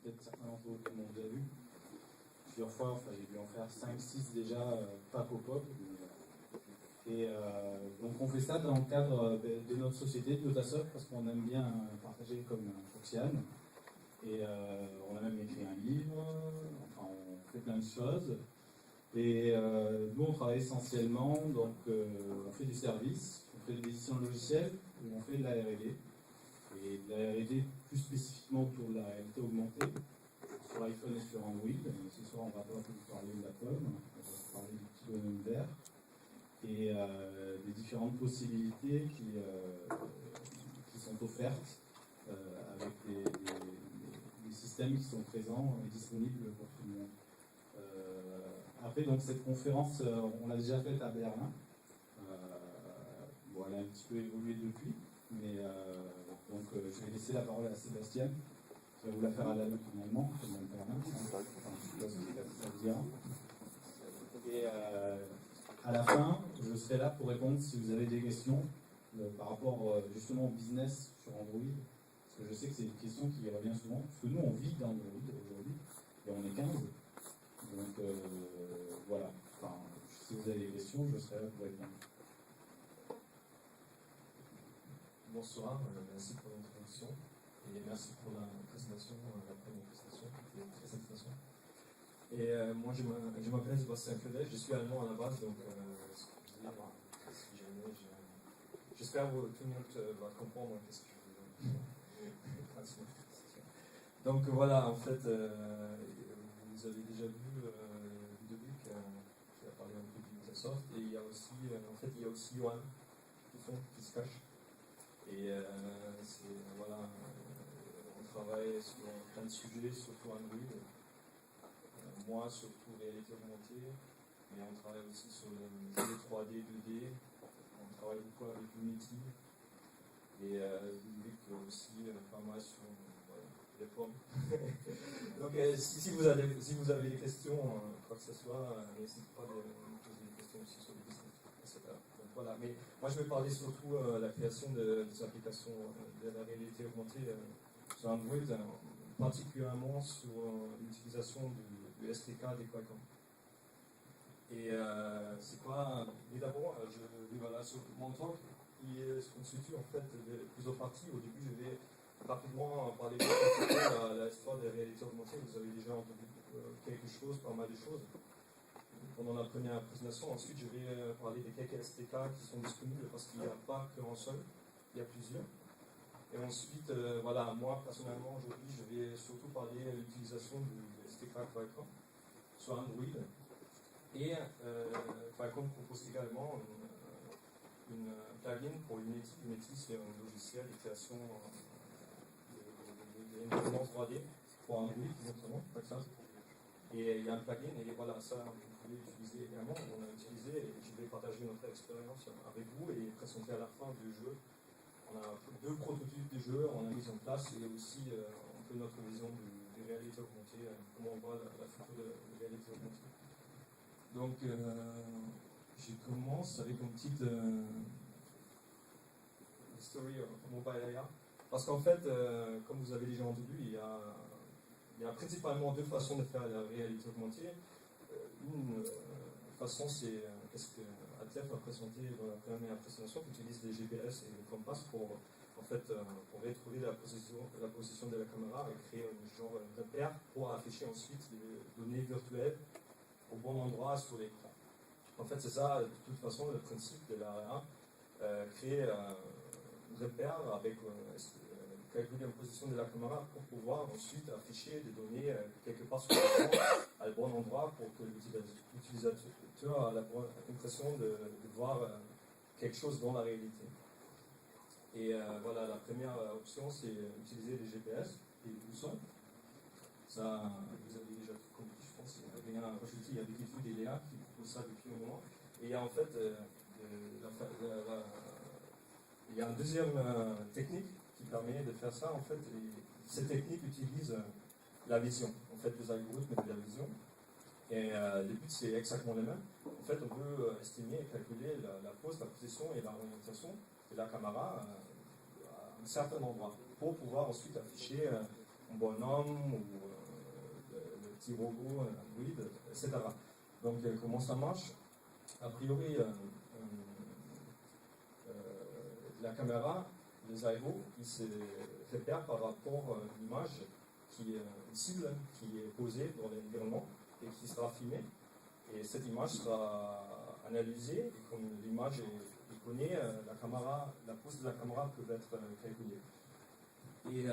peut-être certains d'entre vous qui m'ont déjà vu plusieurs fois, enfin j'ai dû en faire 5-6 déjà, pas pop-up. Et donc on fait ça dans le cadre de notre société, de Yotasoft, parce qu'on aime bien partager comme Oxiane. Et on a même écrit un livre, enfin on fait plein de choses. Et nous on travaille essentiellement, donc on fait du service, on fait de l'édition de logiciels, et on fait de la R&D. Et de la R&D plus spécifiquement autour de la réalité augmentée, sur iPhone et sur Android. Et ce soir on va pas vous parler de la pomme, on va vous parler du petit bonhomme vert. Et des différentes possibilités qui sont offertes avec des systèmes qui sont présents et disponibles pour tout le monde. Après, donc, cette conférence, on l'a déjà faite à Berlin. Bon, elle a un petit peu évolué depuis, mais donc je vais laisser la parole à Sébastien. Je vais vous la faire à la note en allemand, comme en Berlin. Enfin, je sais pas ce que ça vous dira. Et à la fin, je serai là pour répondre si vous avez des questions par rapport justement au business sur Android. Parce que je sais que c'est une question qui revient souvent. Parce que nous, on vit d'Android aujourd'hui, et on est 15. Donc voilà. Enfin, si vous avez des questions, je serai là pour répondre. Bonsoir, merci pour l'introduction. Et merci pour la présentation, la première présentation, qui était très intéressante. Et moi, je m'appelle Sébastien Claudet, je suis allemand à la base, donc j'espère que tout le monde va comprendre ce que je veux transmettre. Donc voilà, en fait, vous avez déjà vu Ludovic qui a parlé un peu du Microsoft, et il y a aussi, il y a aussi Johan qui se cache. Et voilà, on travaille sur plein de sujets, surtout Android. Moi, surtout réalité augmentée, mais on travaille aussi sur les 3D, 2D. On travaille beaucoup avec Unity. Et Ludovic aussi pas mal sur les formes. Donc, si vous avez des questions, quoi que ce soit, n'hésitez pas de me poser des questions aussi sur le business, etc. Donc, voilà. Mais moi, je vais parler surtout de la création des applications de la réalité augmentée sur Android, particulièrement sur l'utilisation du SDK des Qualcomm. Et c'est quoi? Mais d'abord, je vais voilà, sur mon talk qui se constitue en fait de plusieurs parties. Au début, je vais rapidement parler de l'histoire des réalités augmentées. Vous avez déjà entendu quelque chose, pas mal de choses pendant la première présentation. Ensuite, je vais parler des quelques SDK qui sont disponibles parce qu'il n'y a pas qu'un seul, il y a plusieurs. Et ensuite, voilà, moi personnellement aujourd'hui, je vais surtout parler de l'utilisation du SDK Qualcomm sur Android. Et Qualcomm propose également une plugin pour Unity. Unity, c'est un logiciel de création d'imprimante 3D pour Android, notamment, pas que ça. Et il y a un plugin, et voilà, ça, vous pouvez l'utiliser également. On a utilisé, et je vais partager notre expérience avec vous et présenter à la fin du jeu. On a 2 prototypes de jeux, on a mis en place, et aussi un peu notre vision de réalité augmentée, comment on voit la future de réalité augmentée. Donc, je commence avec une petite story of mobile AR. Parce qu'en fait, comme vous avez déjà entendu, il y a principalement 2 façons de faire la réalité augmentée. Une façon, c'est qu'est-ce que Atlef a présenté dans la première présentation, qui utilise des GPS et le compass pour retrouver la position de la caméra et créer un genre de repère pour afficher ensuite les données virtuelles au bon endroit sur l'écran. En fait, c'est ça, de toute façon, le principe de l'AR, créer un repère avec calculer la position de la caméra pour pouvoir ensuite afficher des données quelque part sur l'écran à le bon endroit pour que l'utilisateur ait l'impression de voir quelque chose dans la réalité. Et voilà, la première option, c'est utiliser les GPS et les boussoles. Ça, vous avez déjà tout compris, je pense. Il y a rien à rajouter, il y a Wikifeed et Léa qui proposent ça depuis un moment. Et en fait, il y a une deuxième technique qui permet de faire ça. En fait, cette technique utilise la vision, en fait, les algorithmes de la vision. Et le but, c'est exactement le même. En fait, on peut estimer et calculer la pose, la position et l'orientation de la caméra à un certain endroit pour pouvoir ensuite afficher un bonhomme ou le petit robot, un Android, etc. Donc, comment ça marche? A priori, la caméra, les aéros, ils se repèrent par rapport à l'image qui est une cible qui est posée dans l'environnement et qui sera filmée. Et cette image sera analysée et comme l'image est connue, la pose de la caméra peut être calculée. Et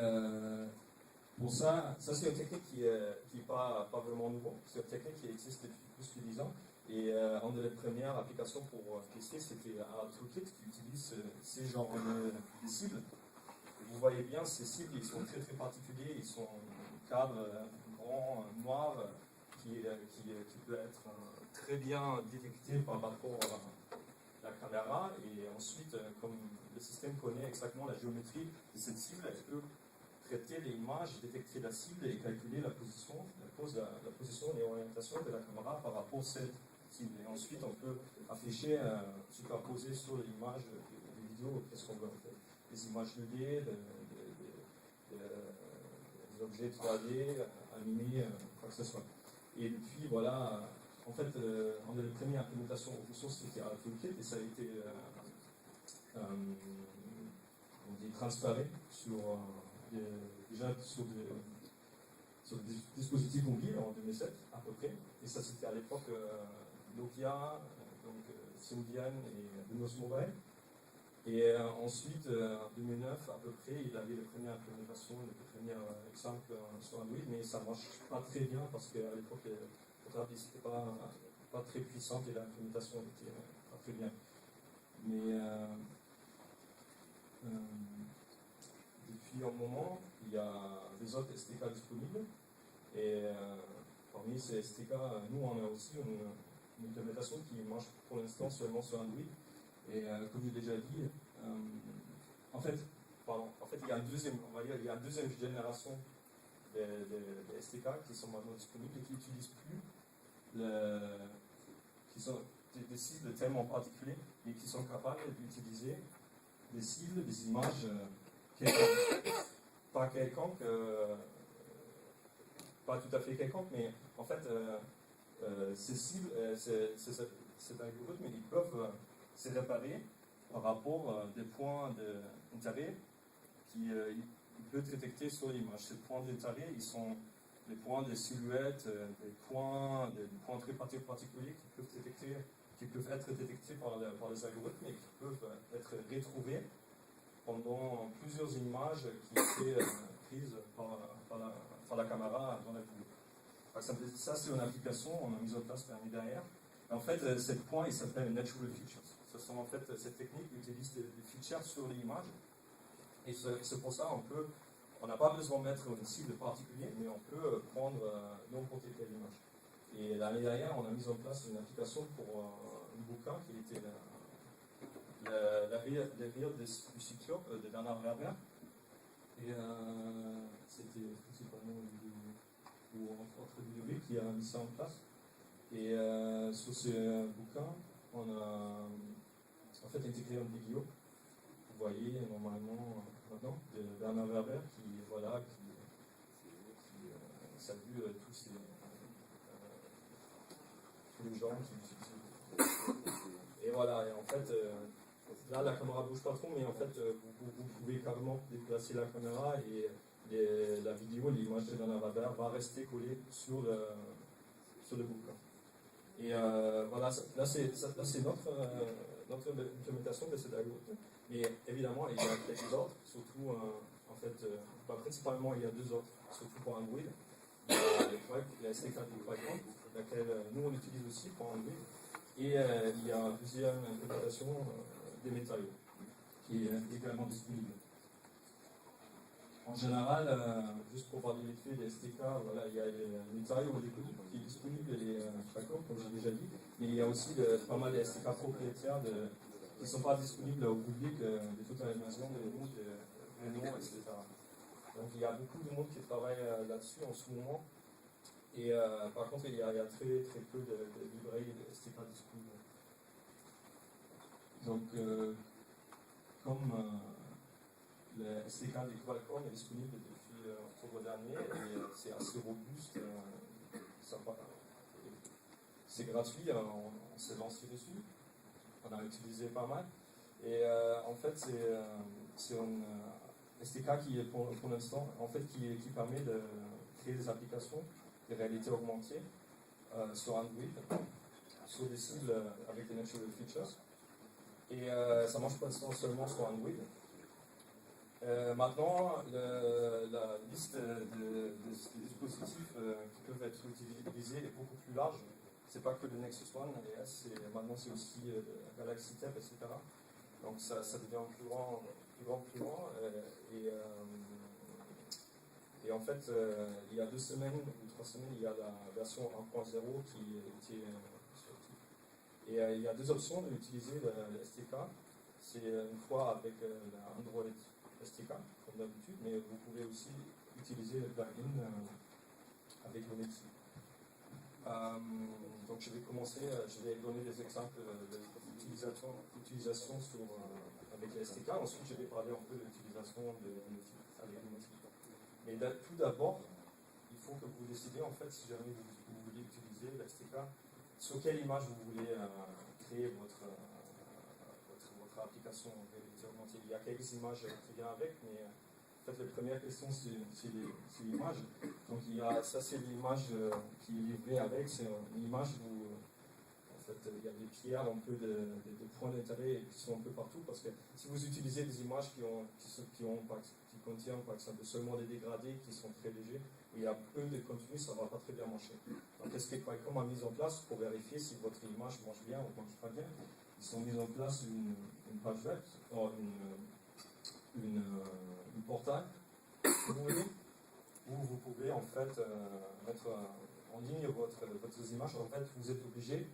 pour ça c'est une technique qui n'est pas vraiment nouveau. C'est une technique qui existe depuis plus de 10 ans. Et une des premières applications pour tester, c'était ArtToolkit qui utilise ces genres de cibles. Et vous voyez bien, ces cibles, ils sont très très particuliers. Ils sont un cadre grand, noir, qui peut être très bien détecté par rapport à la caméra. Et ensuite, comme le système connaît exactement la géométrie de cette cible, elle peut traiter l'image, détecter la cible et calculer la position et l'orientation de la caméra par rapport à cette cible. Et ensuite, on peut afficher, superposer sur l'image des vidéos, qu'est-ce qu'on veut en fait. Des images 2D, des objets 3D, animés, quoi que ce soit. Et puis voilà, en fait, on a la première implémentation open source, c'était ArtToolkit, et ça a été transféré déjà sur des dispositifs mobiles en 2007 à peu près. Et ça, c'était à l'époque Nokia, Symbian et Windows Mobile. Et ensuite, en 2009 à peu près, il avait la première implémentation, le premier exemple sur Android, mais ça ne marche pas très bien parce qu'à l'époque, le trafic n'était pas très puissant et l'implémentation n'était pas très bien. Mais depuis un moment, il y a des autres SDK disponibles. Et parmi ces SDK, nous, on a aussi une implémentation qui marche pour l'instant seulement sur Android. Et comme j'ai déjà dit, en fait, il y a il y a une deuxième génération de SDK qui sont maintenant disponibles et qui n'utilisent plus qui sont des cibles tellement particulières et qui sont capables d'utiliser des cibles, des images pas quelconques, pas tout à fait quelconques, mais en fait, ces cibles, cet algorithme, ils peuvent se réparer par rapport à des points d'intérêt qu'il peut détecter sur l'image. Ces points d'intérêt, ils sont des points de silhouette, des points très particuliers qui peuvent être détectés par les algorithmes et qui peuvent être retrouvés pendant plusieurs images qui étaient prises par la caméra dans la vidéo. Par exemple, ça c'est une application, on a mis en place l'année dernière. En fait, ce point il s'appelle Natural Features. Ce sont en fait, cette technique utilise des features sur l'image. Et c'est pour ça on n'a pas besoin de mettre une cible particulière, mais on peut prendre n'importe quelle image. Et l'année dernière, on a mis en place une application pour un bouquin qui était la rire du futur de Bernard Werber. Et c'était principalement ou entre guillemets qui a mis ça en place. Et sur ce bouquin, on a en fait intégré une vidéo. Vous voyez normalement maintenant de Bernard Werber qui salue tous les gens qui utilisent. Et voilà, et en fait, là la caméra bouge pas trop, mais en fait, vous pouvez carrément déplacer la caméra et la vidéo, l'image de Bernard Werber va rester collée sur le bouquin. Et voilà, là c'est notre implémentation de cet algorithme. Mais évidemment, il y a quelques autres, surtout, principalement, il y a deux autres, surtout pour Android. Il y a la SDK du Qualcomm, laquelle nous on utilise aussi pour Android. Et il y a une deuxième implémentation des matériaux, qui est également disponible. En général, juste pour parler vite fait des SDK, voilà, il y a les matériaux qui est disponible, les Qualcomm, comme j'ai déjà dit, mais il y a aussi pas mal de SDK propriétaires qui ne sont pas disponibles au public de toute la nation, de Renault, etc. Donc il y a beaucoup de monde qui travaille là-dessus en ce moment. Et par contre, il y a très très peu de librairies de SDK disponibles. Donc, comme le SDK de Qualcomm est disponible depuis octobre l'année et c'est assez robuste. C'est gratuit, on s'est lancé dessus. On a utilisé pas mal. Et en fait, c'est une SDK qui est pour l'instant, en fait, qui permet de créer des applications de réalité augmentée sur Android, sur des cibles avec des natural features. Et ça marche pas seulement sur Android. Maintenant, la liste des dispositifs qui peuvent être utilisés est beaucoup plus large. C'est pas que le Nexus One, maintenant c'est aussi Galaxy Tab, etc. Donc ça devient plus grand. Et en fait, il y a 2 semaines ou 3 semaines, il y a la version 1.0 qui était sortie. Et il y a 2 options d'utiliser le SDK. C'est une fois avec la Android SDK, comme d'habitude, mais vous pouvez aussi utiliser le plugin avec le Nexus. Donc je vais commencer, je vais donner des exemples d'utilisation avec les SDK. Ensuite, je vais parler un peu de l'utilisation avec Unity. Mais tout d'abord, il faut que vous décidiez, en fait, si jamais vous voulez utiliser le SDK, sur quelle image vous voulez créer votre application en réalité augmentée. Il y a quelques images qui viennent avec, mais en fait, la première question, c'est l'image. Donc, ça, c'est l'image qui est livrée avec. C'est une image où, en fait, il y a des pierres, un peu de points d'intérêt qui sont un peu partout. Parce que si vous utilisez des images qui contiennent, par exemple, seulement des dégradés qui sont très légers, où il y a peu de contenu, ça ne va pas très bien marcher. Donc, qu'est-ce que Qualcomm a mis en place pour vérifier si votre image marche bien ou ne marche pas bien? Ils ont mis en place une page web, une portail, si vous voulez, où vous pouvez en fait mettre en ligne votre image. En fait, vous êtes obligé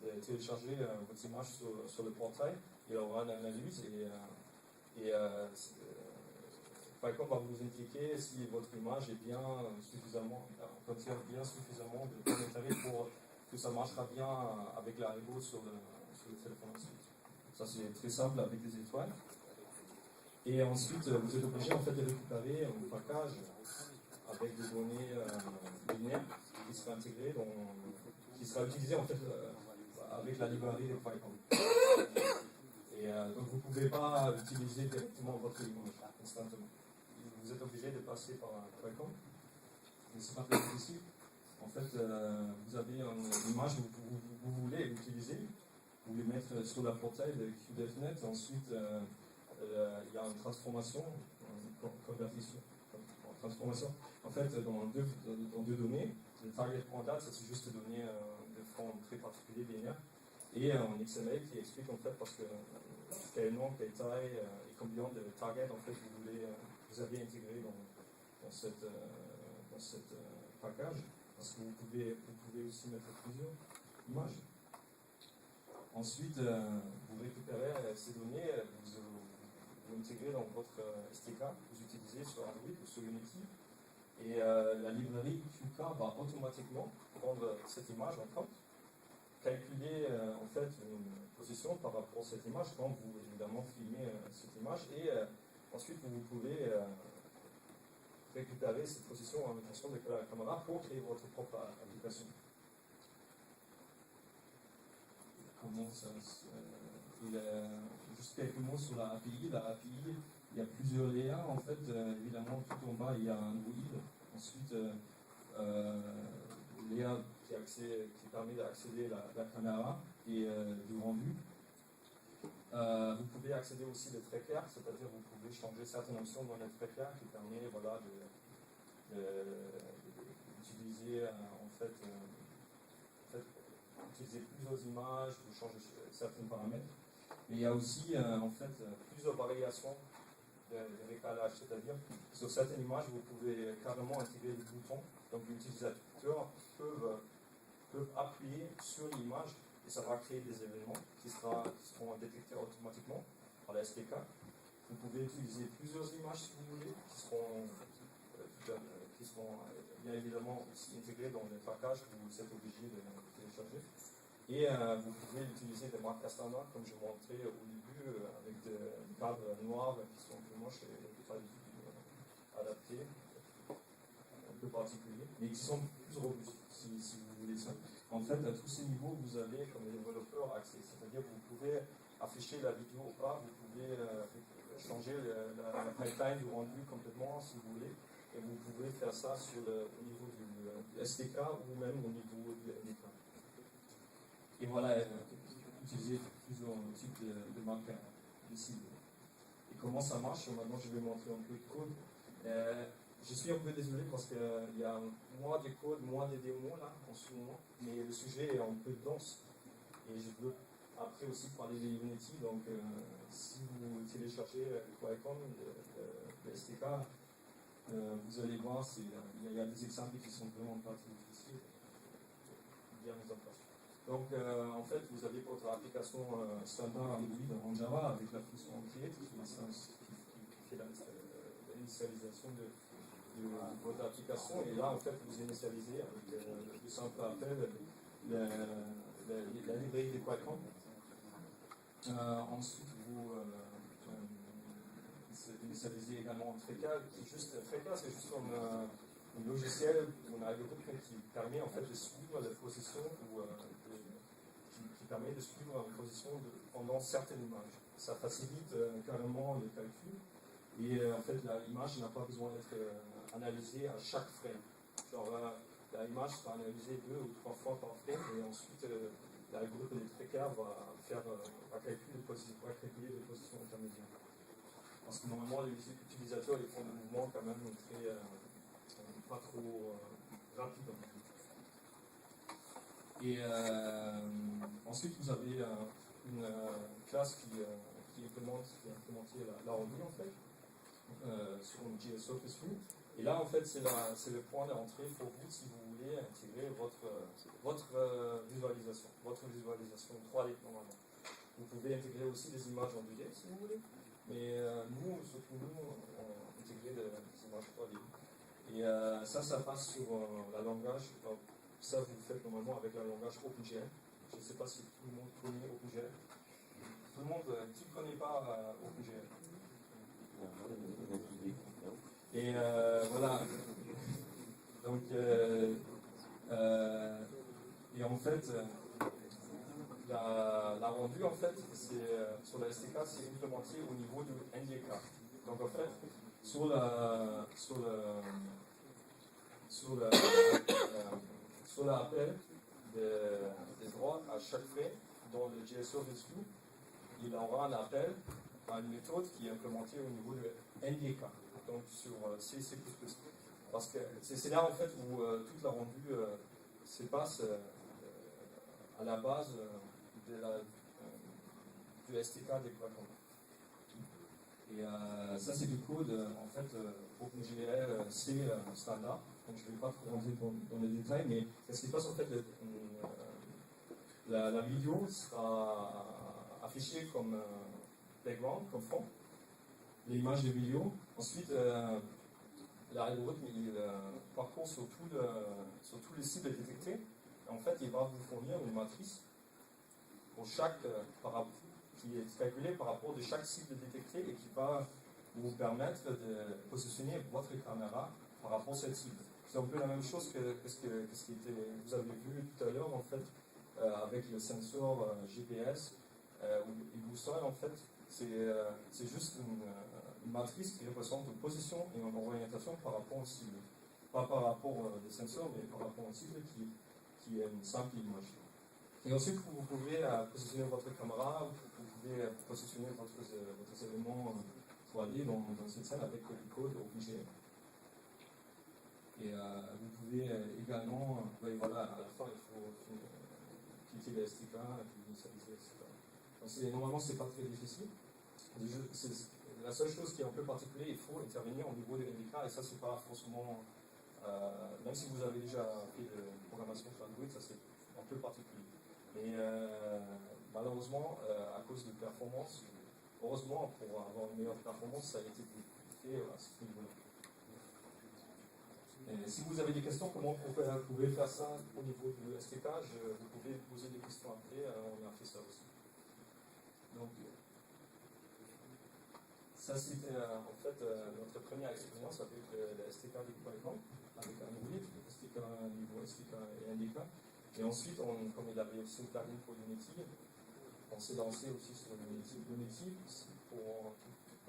de télécharger votre image sur le portail. Il y aura une analyse et Qualcomm va vous indiquer si votre image est contient bien suffisamment de points d'intérêt pour que ça marchera bien avec la Rebo sur le téléphone ensuite. Ça, c'est très simple avec des étoiles. Et ensuite, vous êtes obligé en fait de récupérer un package avec des données binaires qui sera intégré, qui sera utilisé en fait avec la librairie de Qualcomm. Et donc vous ne pouvez pas utiliser directement votre image instantanément. Vous êtes obligé de passer par Qualcomm. Mais ce n'est pas très difficile. En fait, vous avez une image que vous voulez utiliser. Vous voulez mettre sur la portail de QDevNet. Ensuite, il y a une transformation, une conversion. En fait, dans deux données, le target.dat, ça c'est juste des données de forme très particulière, binaire, et en XML qui explique en fait parce que quel nom, quelle taille et combien de target en fait vous avez intégré dans cette package, parce que vous pouvez aussi mettre plusieurs images. Ensuite, vous récupérez ces données, vous intégrez dans votre SDK que vous utilisez sur Android ou sur Unity. Et la librairie QK va automatiquement prendre cette image en compte, calculer en fait une position par rapport à cette image quand vous évidemment filmez cette image et ensuite vous pouvez récupérer cette position en fonction de la caméra pour créer votre propre application. Comment ça juste quelques mots sur la API. La API, il y a plusieurs layers en fait. Évidemment, tout en bas, il y a Android. Ensuite, le layer qui permet d'accéder à la caméra et du rendu. Vous pouvez accéder aussi au tracker, c'est-à-dire vous pouvez changer certaines options dans le tracker qui permet d'utiliser en fait utiliser plusieurs images, vous changez certains paramètres. Mais il y a aussi en fait plusieurs variations de décalage, c'est-à-dire sur certaines images vous pouvez carrément intégrer des boutons, donc les utilisateurs peuvent appuyer sur l'image et ça va créer des événements qui seront détectés automatiquement par la SDK. Vous pouvez utiliser plusieurs images si vous voulez, qui seront bien évidemment aussi intégrées dans le package que vous êtes obligé de télécharger. Et vous pouvez utiliser des marques Astana, comme je montrais au début, avec des cadres noirs qui sont un peu moches et pas du tout adaptés. particuliers, mais qui sont plus robustes, si vous voulez ça. En fait, à tous ces niveaux, vous avez, comme développeur, accès. C'est-à-dire que vous pouvez afficher la vidéo ou pas, vous pouvez changer la pipeline du rendu complètement, si vous voulez, et vous pouvez faire ça au niveau du SDK ou même au niveau du NDK. Et voilà, utiliser plusieurs types de marqueurs de cible. Et comment ça marche? Maintenant, je vais montrer un peu de code. Je suis un peu désolé parce qu'il y a moins de code, moins de démos là en ce moment, mais le sujet est un peu dense. Et je veux après aussi parler de Unity, donc si vous téléchargez Qualcomm, le SDK, vous allez voir, il y a des exemples qui sont vraiment pas très difficiles, bien mis en place. Donc en fait, vous avez votre application standard Android en Java avec la fonction create qui fait l'initialisation de votre application, et là en fait vous initialisez avec le simple appel la librairie de Qualcomm. Ensuite vous initialisez également Trecca, Trecca c'est juste comme un logiciel ou un algorithme qui permet en fait de suivre la position ou qui permet de suivre une position pendant certaines images. Ça facilite carrément le calcul. Et en fait, l'image n'a pas besoin d'être analysée à chaque frame. Genre, l'image sera analysée 2 ou 3 fois par frame, et ensuite, l'algorithme des Trecca va calculer les positions intermédiaires. Parce que normalement, les utilisateurs ils font des mouvements quand même pas trop rapides. Et ensuite, vous avez une classe qui est implémentée la rendu en fait. Sur une JS Surface View. Et là, en fait, c'est le point d'entrée pour vous si vous voulez intégrer votre visualisation 3D normalement. Vous pouvez intégrer aussi des images en 2D si vous voulez, mais surtout nous, on intégrer des images 3D. Et ça passe sur la langage. Donc, ça, vous le faites normalement avec le langage OpenGL. Je ne sais pas si tout le monde connaît OpenGL. Tout le monde, qui ne connaît pas OpenGL? Et voilà. Donc, et en fait, la rendue, en fait, sur la SDK, c'est implémenté au niveau du NDK. Donc, en fait, sur l'appel des droits à chaque frame dans le JS Service View, il aura un appel à une méthode qui est implémentée au niveau du NDK, donc sur C++. Parce que c'est là en fait où toute la rendue se passe à la base du SDK des Qualcomm. Et ça c'est du code en fait OpenGL C standard. Donc je ne vais pas trop rentrer dans les détails, mais ce qui se passe en fait, la vidéo sera affichée comme background, comme fond, l'image de vidéo. Ensuite, l'algorithme il parcourt sur tous les cibles détectés. En fait, il va vous fournir une matrice pour qui est calculée par rapport de chaque cible détectée et qui va vous permettre de positionner votre caméra par rapport à cette cible. C'est un peu la même chose que ce que vous avez vu tout à l'heure en fait avec le sensor GPS ou boussole en fait. C'est juste une matrice qui représente une position et une orientation par rapport aux cibles. Pas par rapport des sensors, mais par rapport aux cibles qui est une simple image. Et ensuite, vous pouvez positionner votre caméra, vous pouvez positionner votre élément 3D dans cette scène avec le code OpenGL. Et vous pouvez également, voilà, à la fin, il faut cliquer le SDK et puis initialiser, etc. Donc normalement, ce n'est pas très difficile. La seule chose qui est un peu particulière, il faut intervenir au niveau de NDK, et ça, c'est pas forcément. Même si vous avez déjà fait de programmation sur Android, ça c'est un peu particulier. Mais malheureusement, à cause de performance, heureusement, pour avoir une meilleure performance, ça a été fait à ce niveau-là. Si vous avez des questions, comment vous pouvez faire ça au niveau du SDK, vous pouvez poser des questions après, on a fait ça aussi. Donc, ça c'était en fait notre première expérience avec le SDK de Qualcomm, avec Android. SDK et NDK. Et ensuite, comme il avait aussi une plugin pour Unity, on s'est lancé aussi sur Unity. Unity, pour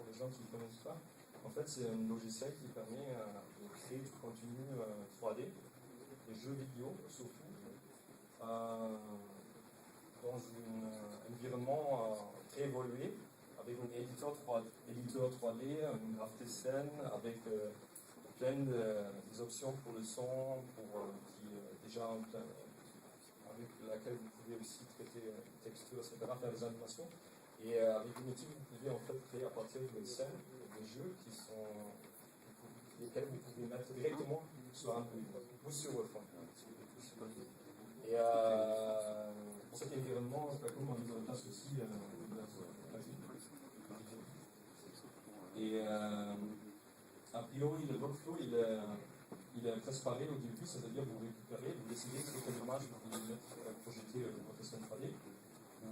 les gens qui ne connaissent pas, en fait, c'est un logiciel qui permet de créer du contenu 3D, des jeux vidéo surtout, dans un environnement très évolué, avec un éditeur 3D, une graphique scène, avec plein des options pour le son, déjà avec laquelle vous pouvez aussi traiter les textures, etc., faire des animations. Et avec Unity, vous pouvez en fait créer à partir de scènes des jeux lesquels vous pouvez mettre directement sur un ou sur votre fond. Et pour cet environnement, Spacom a mis en place aussi et a priori, le workflow, il est presque pareil au début, c'est-à-dire vous récupérez, vous décidez sur quelle image vous voulez projeter votre scène 3D,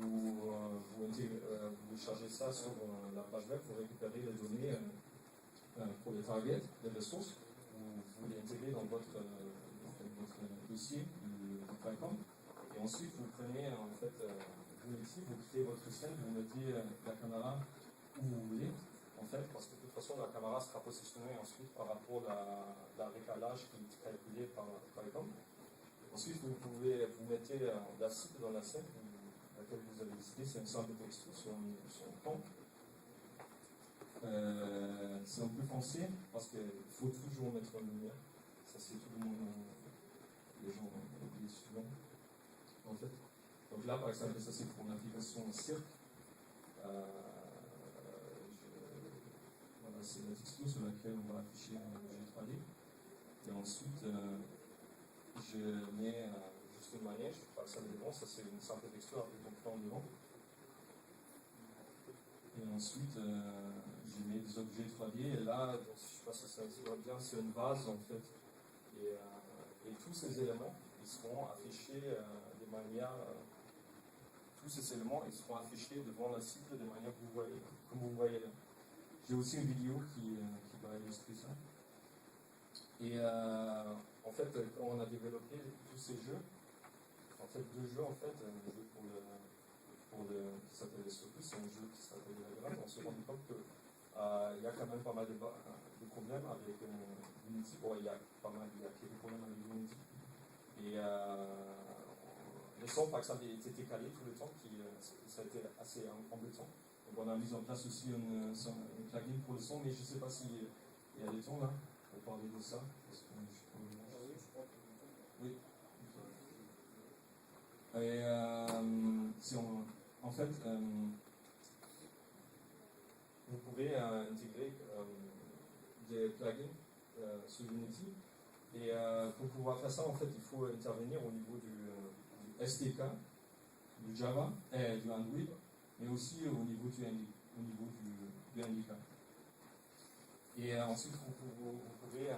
vous chargez ça sur la page web pour récupérer les données pour les targets, les ressources, vous les intégrez dans votre dossier du Falcon, et ensuite vous prenez en fait, vous créez votre scène, vous mettez la caméra où vous voulez, en fait, parce que de toute façon la caméra sera positionnée ensuite par rapport à la récalage qui est calculé par Falcon. Ensuite vous mettez la cible dans la scène laquelle vous avez décidé, c'est un simple texture sur un camp. C'est un peu foncé parce qu'il faut toujours mettre en lumière. Ça, c'est tout le monde, les gens oublient souvent. En fait. Donc là, par exemple, ça c'est pour l'application cirque. Voilà, c'est la texture sur laquelle on va afficher un objet 3D. Et ensuite, je mets juste une manège, par exemple, devant, ça c'est une simple texture avec mon plan devant. Et ensuite, je mets des objets 3D, et là, donc, je ne sais pas si ça se voit bien, c'est une vase en fait. Et tous ces éléments, ils seront affichés de manière. Tous ces éléments, ils seront affichés devant la cible de manière que vous voyez, comme vous voyez là. J'ai aussi une vidéo qui va illustrer ça. Et en fait, quand on a développé tous ces jeux, en fait, deux jeux, en fait, un jeu qui s'appelle Surtout, c'est un jeu qui s'appelle Diagram, on s'est rendu compte qu'il y a quand même pas mal de problèmes avec Unity. Bon, il y a quelques problèmes avec Unity. Et le son, par exemple, il était décalé tout le temps, ça a été assez embêtant. Donc on a mis en place aussi une plugin pour le son, mais je ne sais pas s'il y a des tons là, pour parler de ça. Oui. Et en fait, vous pouvez intégrer des plugins sur Unity. Et pour pouvoir faire ça, en fait, il faut intervenir au niveau du SDK, du Java, du Android, mais aussi au niveau du NDK. Et ensuite, vous pouvez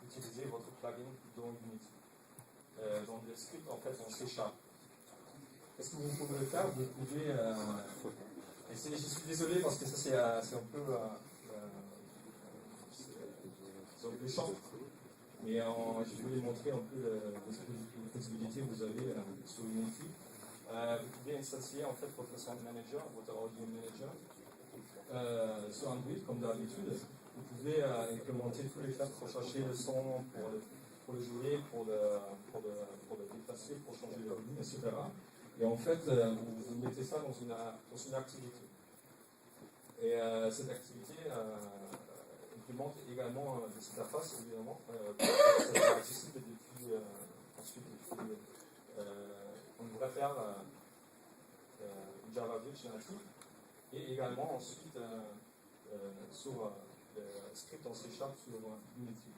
utiliser votre plugin dans Unity. Dans le script, en fait, en C#. Qu'est-ce que vous pouvez faire? Vous pouvez essayer. Je suis désolé parce que ça, c'est un peu chiant. Mais je voulais montrer un peu les possibilités que vous avez sur Unity. Vous pouvez installer en fait votre Sound Manager, votre Audio Manager sur Android comme d'habitude. Vous pouvez implémenter tous les classes pour chercher le son, pour le jouer, pour le déplacer, pour changer le volume, etc. Et en fait, vous mettez ça dans une activité. Et cette activité implémente également des interfaces, évidemment, pour que ça soit accessible depuis. Ensuite, on devrait faire Java Bridge native et également ensuite sur le script en C# sur Unity.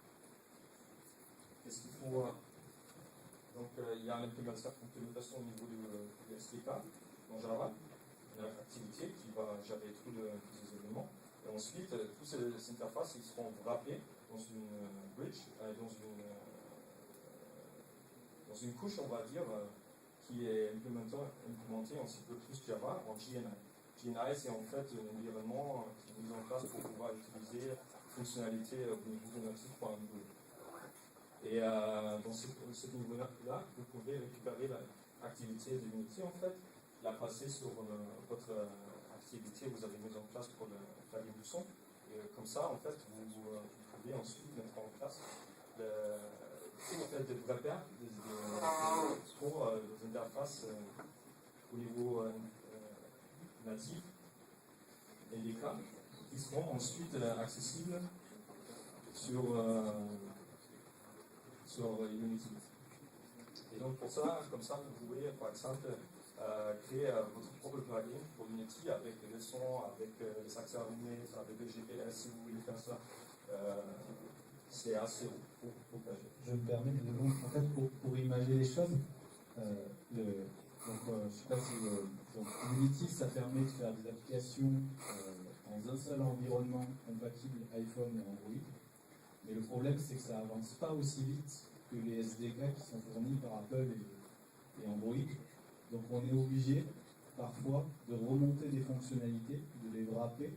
Qu'est-ce qu'il faut donc il y a une implémentation au niveau du SDK dans Java, une activité qui va gérer tous ces éléments. Et ensuite, toutes ces interfaces ils seront wrappées dans une bridge, dans une couche, on va dire, qui est implémentée en C++ Java en GNI. GNI, c'est en fait un environnement qui est mis en place pour pouvoir utiliser fonctionnalités au niveau de natif pour Android. Et dans ce niveau-là, vous pouvez récupérer l'activité d'Unity en fait, la passer sur votre activité que vous avez mise en place pour faire des boussons. Et comme ça, en fait, vous pouvez ensuite mettre en place des repères pour les interfaces au niveau natif NDK qui seront ensuite accessibles sur Unity. Et donc pour ça, comme ça, vous pouvez par exemple créer votre propre plugin pour Unity avec les sons, avec les accès allumés, avec le GPS si vous voulez faire ça. C'est assez propagé. Je me permets de vous, en fait, pour imager les choses, je ne sais pas si donc, Unity, ça permet de faire des applications dans un seul environnement compatible iPhone et Android. Mais le problème, c'est que ça avance pas aussi vite que les SDK qui sont fournis par Apple et Android. Donc on est obligé parfois de remonter des fonctionnalités, de les wrapper,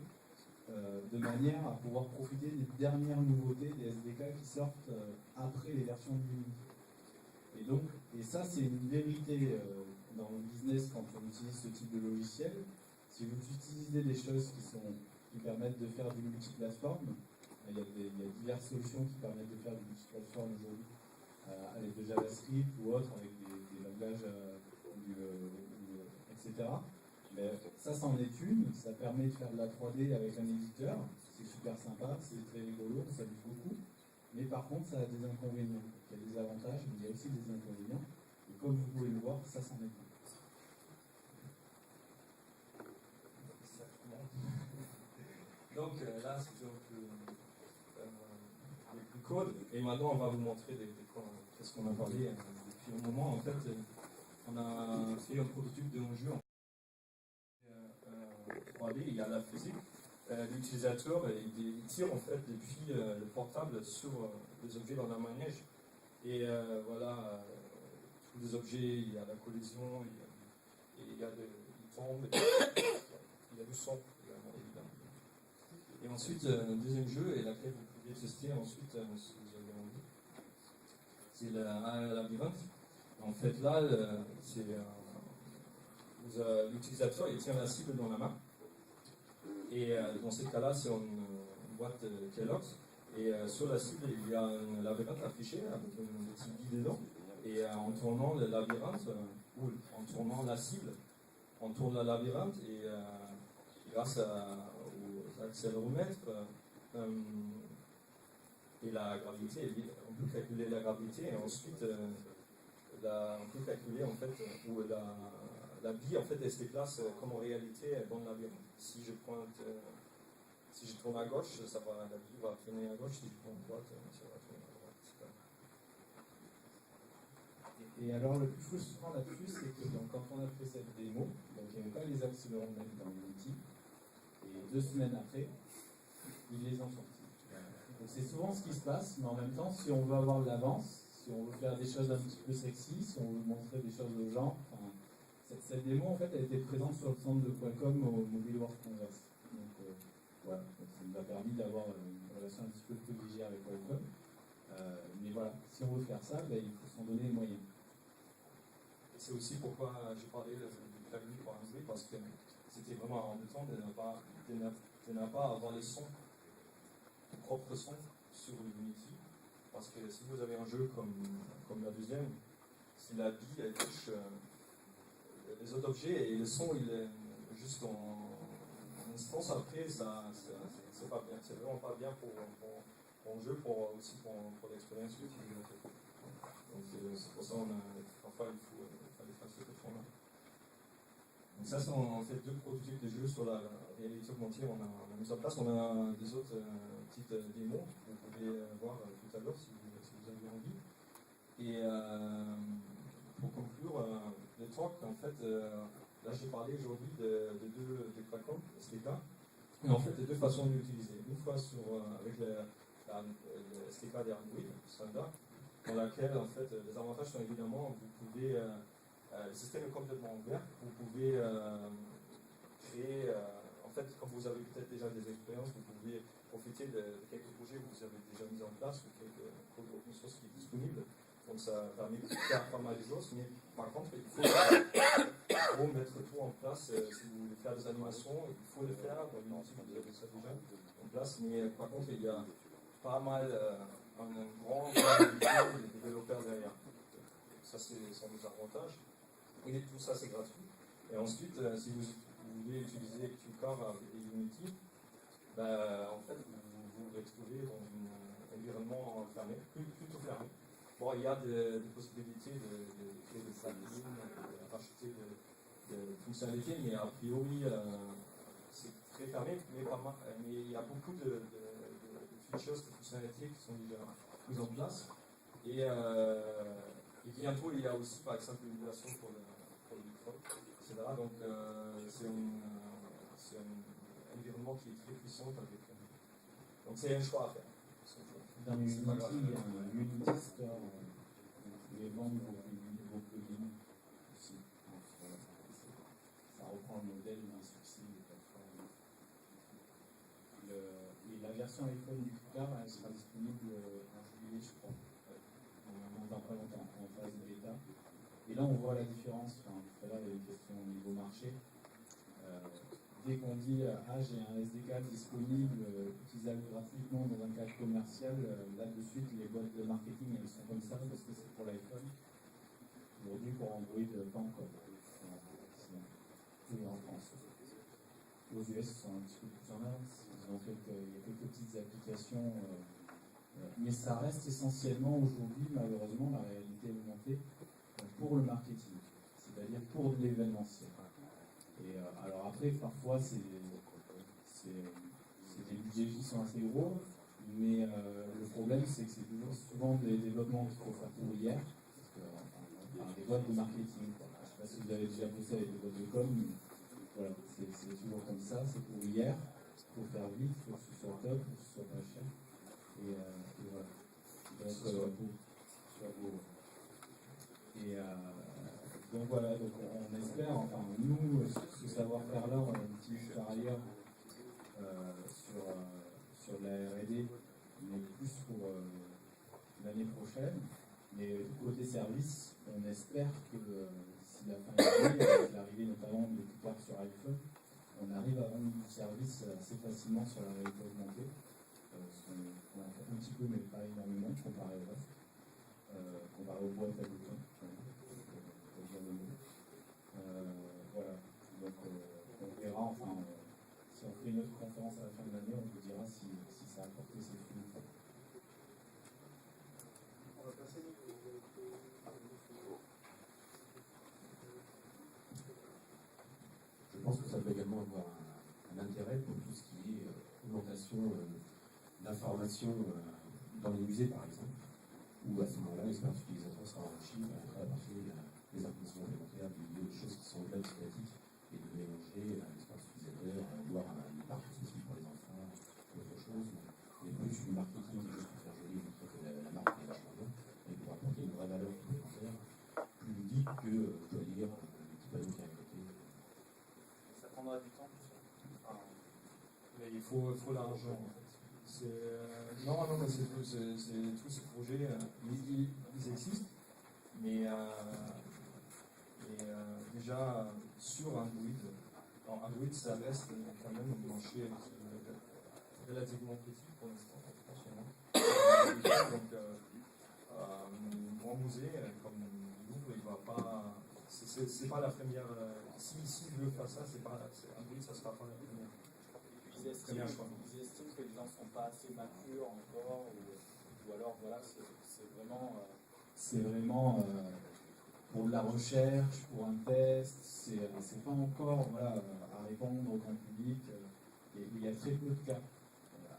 de manière à pouvoir profiter des dernières nouveautés des SDK qui sortent après les versions de Unity. Et ça c'est une vérité dans le business quand on utilise ce type de logiciel. Si vous utilisez des choses qui permettent de faire du multiplateforme, il y a diverses solutions qui permettent de faire du multiplateforme aujourd'hui, avec de JavaScript ou autre, avec des langages, etc. Mais ça, c'en est une. Ça permet de faire de la 3D avec un éditeur. C'est super sympa, c'est très rigolo, ça s'amuse beaucoup. Mais par contre, ça a des inconvénients. Il y a des avantages, mais il y a aussi des inconvénients. Et comme vous pouvez le voir, ça, c'en est un. Donc là, c'est donc le code. Et maintenant, on va vous montrer qu'est-ce qu'on a parlé depuis un moment. En fait, on a fait un prototype d'un jeu en 3D. Il y a la physique. L'utilisateur, il tire en fait depuis le portable sur les objets dans un manège. Et voilà, tous les objets, il y a la collision, il tombe, il y a du son également, évidemment. Et ensuite, un deuxième jeu, et laquelle vous pouvez tester ensuite, si vous avez envie, c'est la labyrinthe. En fait, là, l'utilisateur, il tient la cible dans la main. Et dans ce cas-là, c'est une boîte Kellogg's. Et sur la cible, il y a un labyrinthe affiché avec un petit guide dedans. Et en tournant le labyrinthe, ou en tournant la cible, on tourne le labyrinthe et grâce aux accéléromètres et la gravité, on peut calculer la gravité et ensuite on peut calculer en fait où la bille en fait elle se déplace comme en réalité dans le labyrinthe. Si je tourne à gauche, la bille va tourner à gauche, si je tourne à droite, ça va tourner à droite, etc. Et alors le plus frustrant là-dessus, c'est que donc, quand on a fait cette démo, donc il n'y avait pas les accéléromètres dans l'outil, et 2 semaines après, ils les ont sortis. Donc c'est souvent ce qui se passe, mais en même temps, si on veut avoir de l'avance, si on veut faire des choses un petit peu sexy, si on veut montrer des choses aux gens, cette démo en fait elle était présente sur le centre de .com au Mobile World Congress. Donc voilà, donc, ça nous a permis d'avoir une relation un petit peu privilégiée avec Qualcomm. Mais voilà, si on veut faire ça, il faut s'en donner les moyens. Et c'est aussi pourquoi j'ai parlé du clavier pour Android, parce que c'était vraiment embêtant de ne pas avoir les sons, les propres sons sur Unity. Parce que si vous avez un jeu comme la deuxième, si la bille elle touche les autres objets et le son il est juste en instance après, c'est pas bien. C'est vraiment pas bien pour un jeu, aussi pour l'expérience utilisateur. Donc c'est pour ça parfois il fallait faire ce effort-là. Donc ça, c'est en fait 2 prototypes de jeux sur la réalité augmentée. On a mis en place, on a des autres petites démos que vous pouvez voir tout à l'heure si vous avez envie. Et pour conclure le talk, en fait, là j'ai parlé aujourd'hui de 2 Qualcomm SDK, et en fait de 2 façons de l'utiliser. Une fois avec le SDK d'Android standard, dans laquelle en fait les avantages sont évidemment vous pouvez le système est complètement ouvert, vous pouvez créer en fait comme vous avez peut-être déjà des expériences, vous pouvez profiter de quelques projets que vous avez déjà mis en place ou quelques codes open source qui est disponible Donc ça permet de faire pas mal de choses, mais par contre, il faut mettre tout en place. Si vous voulez faire des animations, il faut le faire. Donc, vous avez ça déjà en place, mais par contre, il y a pas mal, un grand nombre de développeurs derrière. Ça, c'est nos avantages. Et tout ça, c'est gratuit. Et ensuite, si vous voulez utiliser QCar et Unity, en fait, vous vous retrouvez dans un environnement fermé, plutôt fermé. Bon, il y a des possibilités de créer des plugins, de rajouter des fonctionnalités, mais a priori, c'est très fermé, mais il y a beaucoup de features, de fonctionnalités qui sont déjà mises en place. Et bientôt, il y a aussi, par exemple, une version pour le micro, etc. Donc, c'est un environnement qui est très puissant. Donc, c'est un choix à faire. Dans Unity, il y a un Unity Store où vous pouvez vendre vos plugins aussi. Ça reprend le modèle d'un succès des plateformes. Et la version iPhone du Car, elle sera disponible en juillet, je crois. Dans pas longtemps, en phase bêta. Et là, on voit la différence. Enfin, tout à l'heure, il y avait une question au niveau marché. Dès qu'on dit j'ai un SDK disponible, utilisable gratuitement dans un cadre commercial, là de suite les boîtes de marketing elles sont comme ça parce que c'est pour l'iPhone. Aujourd'hui pour Android, pas encore. Et en France. Aux US, ils sont un petit peu plus en avance. Il y a quelques petites applications, mais ça reste essentiellement aujourd'hui, malheureusement, la réalité augmentée pour le marketing, c'est-à-dire pour de l'événementiel. Et alors après, parfois, c'est des budgets qui sont assez gros, mais le problème, c'est que c'est souvent des développements qu'il faut faire pour hier, parce que, des boîtes de marketing. Je ne sais pas si vous avez déjà bossé avec des boîtes de com, mais voilà, c'est toujours comme ça, c'est pour hier, il faut faire vite, il faut que ce soit top, il faut que ce soit pas cher. Et voilà. Donc voilà, donc on espère, enfin nous, ce savoir-faire-là, on l'utilise par ailleurs sur la R&D, mais plus pour l'année prochaine. Mais côté service, on espère que si la fin est arrivée, avec l'arrivée notamment de Picard sur iPhone, on arrive à rendre du service assez facilement sur la réalité augmentée. On en fait un petit peu, mais pas énormément, comparé au reste, comparé aux boîtes à boutons. Voilà, donc on verra, enfin, si on fait une autre conférence à la fin de l'année, on vous dira si ça a apporté ses fruits ou pas. On va passer Je pense que ça peut également avoir un intérêt pour tout ce qui est augmentation d'informations dans les musées, par exemple, où à ce moment-là, l'expérience utilisateur sera enrichie à partir des informations complémentaires, des vidéos, des choses qui sont au-delà du statique, et de mélanger l'expérience utilisateur, voire une partie spécifique pour les enfants, autre chose, mais plus du marketing qui est juste pour faire joli, montrer que la marque est vachement bien, et pour apporter une vraie valeur complémentaire, plus ludique que choisir un petit panneau qui est à côté. Ça prendra du temps, tout ça. Mais il faut l'argent. Non, mais c'est tous ces projets, ils existent, mais déjà sur Android, ça reste quand même un marché relativement petit pour l'instant, franchement. Donc, un grand musée comme le Louvre, il va pas. C'est pas la première. Si je veux faire ça, Android, ça sera pas la première. Ils estiment que les gens ne sont pas assez matures encore, ou alors voilà, c'est vraiment Pour de la recherche, pour un test, c'est pas encore à répondre au grand public. Il y a très peu de cas.